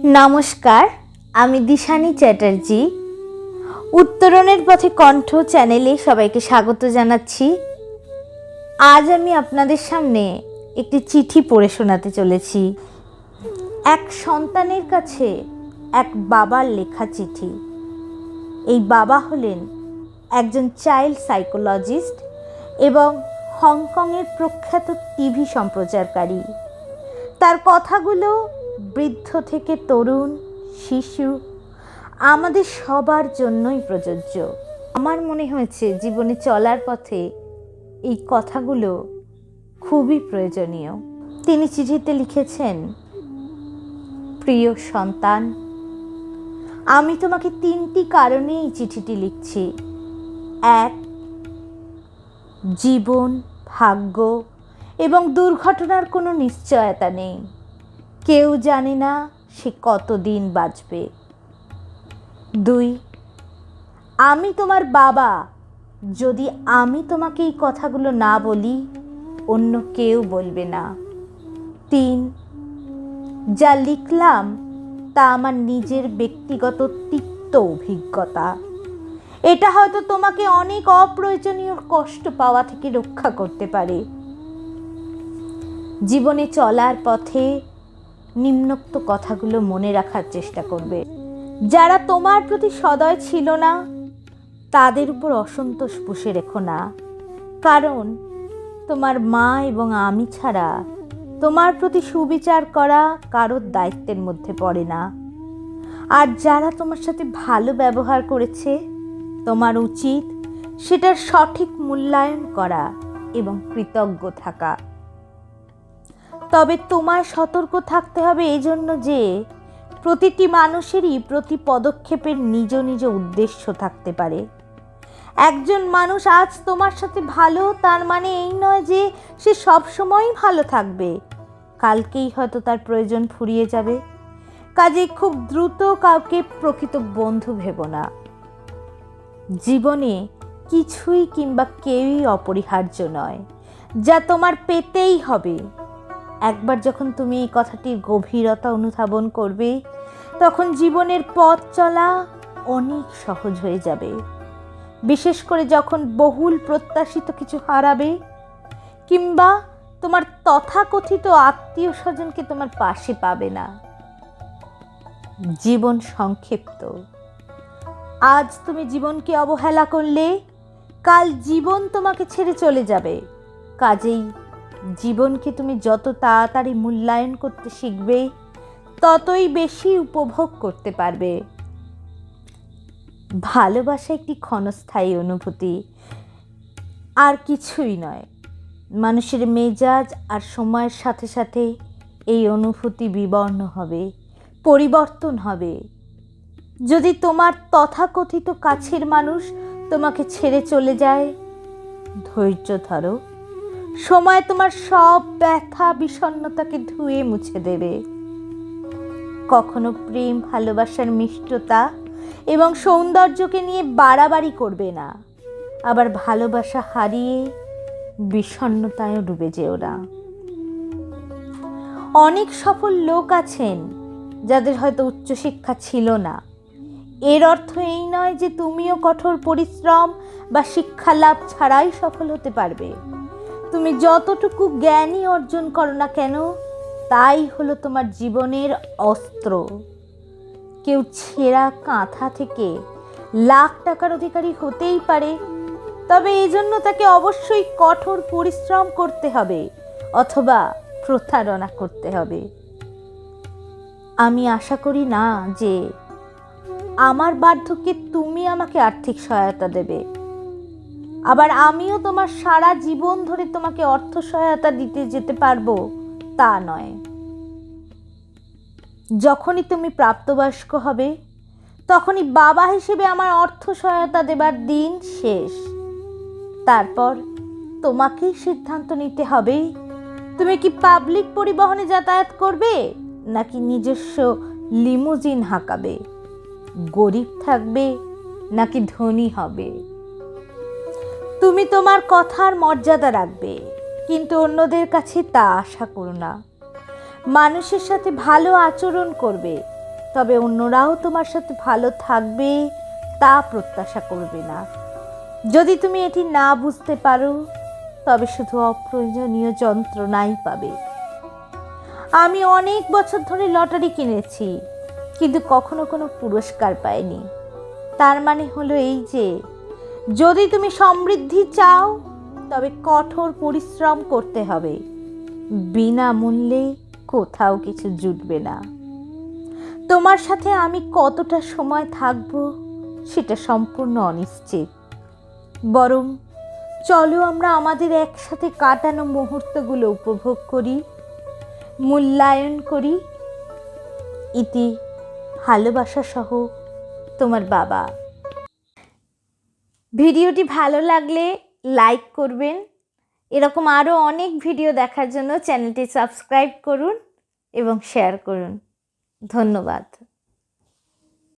নমস্কার, আমি দিশানি চ্যাটার্জি। উত্তরণের পথে কণ্ঠ চ্যানেলে সবাইকে স্বাগত জানাচ্ছি। আজ আমি আপনাদের সামনে একটি চিঠি পড়ে শোনাতে চলেছি। এক সন্তানের কাছে এক বাবার লেখা চিঠি। এই বাবা হলেন একজন চাইল্ড সাইকোলজিস্ট এবং হংকংয়ের প্রখ্যাত টিভি সম্প্রচারকারী। তার কথাগুলো বৃদ্ধ থেকে তরুণ, শিশু, আমাদের সবার জন্যই প্রযোজ্য। আমার মনে হয়েছে জীবনে চলার পথে এই কথাগুলো খুবই প্রয়োজনীয়। তিনি চিঠিতে লিখেছেন, প্রিয় সন্তান, আমি তোমাকে 3টি কারণে এই চিঠিটি লিখছি। 1, জীবন, ভাগ্য এবং দুর্ঘটনার কোনো নিশ্চয়তা নেই। কেউ জানে না সে কতদিন বাঁচবে। 2, আমি তোমার বাবা। যদি আমি তোমাকে এই কথাগুলো না বলি, অন্য কেউ বলবে না। 3, যা লিখলাম তা আমার নিজের ব্যক্তিগত তিক্ত অভিজ্ঞতা। এটা হয়তো তোমাকে অনেক অপ্রয়োজনীয় কষ্ট পাওয়া থেকে রক্ষা করতে পারে। জীবনে চলার পথে নিম্নোক্ত কথাগুলো মনে রাখার চেষ্টা করবে। যারা তোমার প্রতি সদয় ছিল না, তাদের উপর অসন্তোষ পুষে রেখো না, কারণ তোমার মা এবং আমি ছাড়া তোমার প্রতি সুবিচার করা কারোর দায়িত্বের মধ্যে পড়ে না। আর যারা তোমার সাথে ভালো ব্যবহার করেছে, তোমার উচিত সেটার সঠিক মূল্যায়ন করা এবং কৃতজ্ঞ থাকা। তবে তোমায় সতর্ক থাকতে হবে এই জন্য যে প্রতিটি মানুষেরই প্রতি পদক্ষেপের নিজ নিজ উদ্দেশ্য থাকতে পারে। একজন মানুষ আজ তোমার সাথে ভালো, তার মানে এই নয় যে সে সবসময়ই ভালো থাকবে। কালকেই হয়তো তার প্রয়োজন ফুরিয়ে যাবে। কাজে খুব দ্রুত কাউকে প্রকৃত বন্ধু ভেবো না। জীবনে কিছুই কিংবা কেউই অপরিহার্য নয়, যা তোমার পেতেই হবে। একবার যখন তুমি এই কথাটির গভীরতা অনুধাবন করবে, তখন জীবনের পথ চলা অনেক সহজ হয়ে যাবে। বিশেষ করে যখন বহুল প্রত্যাশিত কিছু হারাবে, কিংবা তোমার তথাকথিত আত্মীয় স্বজনকে তোমার পাশে পাবে না। জীবন সংক্ষিপ্ত। আজ তুমি জীবনকে অবহেলা করলে, কাল জীবন তোমাকে ছেড়ে চলে যাবে। কাজেই জীবনকে তুমি যত তাড়াতাড়ি মূল্যায়ন করতে শিখবে, ততই বেশি উপভোগ করতে পারবে। ভালোবাসা একটি ক্ষণস্থায়ী অনুভূতি, আর কিছুই নয়। মানুষের মেজাজ আর সময়ের সাথে সাথে এই অনুভূতি বিবর্ণ হবে, পরিবর্তন হবে। যদি তোমার তথাকথিত কাছের মানুষ তোমাকে ছেড়ে চলে যায়, ধৈর্য ধরো। সময় তোমার সব ব্যথা বিষণ্ণতাকে ধুয়ে মুছে দেবে। কখনো প্রেম ভালোবাসার মিষ্টতা এবং সৌন্দর্যকে নিয়ে বাড়াবাড়ি করবে না। আবার ভালোবাসা হারিয়ে বিষণ্ণতায়ও ডুবে যেও না। অনেক সফল লোক আছেন যাদের হয়তো উচ্চশিক্ষা ছিল না। এর অর্থ এই নয় যে তুমিও কঠোর পরিশ্রম বা শিক্ষা লাভ ছাড়াই সফল হতে পারবে। তুমি যতটুকু জ্ঞানই অর্জন করো না কেন, তাই হলো তোমার জীবনের অস্ত্র। কেউ ছেঁড়া কাঁথা থেকে লাখ টাকার অধিকারী হতেই পারে, তবে এই জন্য তাকে অবশ্যই কঠোর পরিশ্রম করতে হবে অথবা প্রতারণা করতে হবে। আমি আশা করি না যে আমার বার্ধক্যে তুমি আমাকে আর্থিক সহায়তা দেবে, আবার আমিও তোমার সারা জীবন ধরে তোমাকে অর্থ সহায়তা দিতে যেতে পারবো তা নয়। যখনই তুমি প্রাপ্তবয়স্ক হবে, তখনই বাবা হিসেবে আমার অর্থ সহায়তা দেবার দিন শেষ। তারপর তোমাকেই সিদ্ধান্ত নিতে হবে, তুমি কি পাবলিক পরিবহনে যাতায়াত করবে নাকি নিজস্ব লিমুজিন হাঁকাবে, গরিব থাকবে নাকি ধনী হবে। তুমি তোমার কথার মর্যাদা রাখবে, কিন্তু অন্যদের কাছে তা আশা করো না। মানুষের সাথে ভালো আচরণ করবে, তবে অন্যরাও তোমার সাথে ভালো থাকবে তা প্রত্যাশা করবে না। যদি তুমি এটি না বুঝতে পারো তবে শুধু অপ্রয়োজনীয় যন্ত্রণাই পাবে। আমি অনেক বছর ধরে লটারি কিনেছি, কিন্তু কখনো কোনো পুরস্কার পাইনি। তার মানে হলো এই যে, যদি তুমি সমৃদ্ধি চাও তবে কঠোর পরিশ্রম করতে হবে। বিনামূল্যে কোথাও কিছু জুটবে না। তোমার সাথে আমি কতটা সময় থাকবো সেটা সম্পূর্ণ অনিশ্চিত। বরং চলো আমরা আমাদের একসাথে কাটানো মুহূর্তগুলো উপভোগ করি, মূল্যায়ন করি। ইতি, ভালোবাসা সহ, তোমার বাবা। ভিডিওটি ভালো লাগলে লাইক করবেন। এরকম আরও অনেক ভিডিও দেখার জন্য চ্যানেলটি সাবস্ক্রাইব করুন এবং শেয়ার করুন। ধন্যবাদ।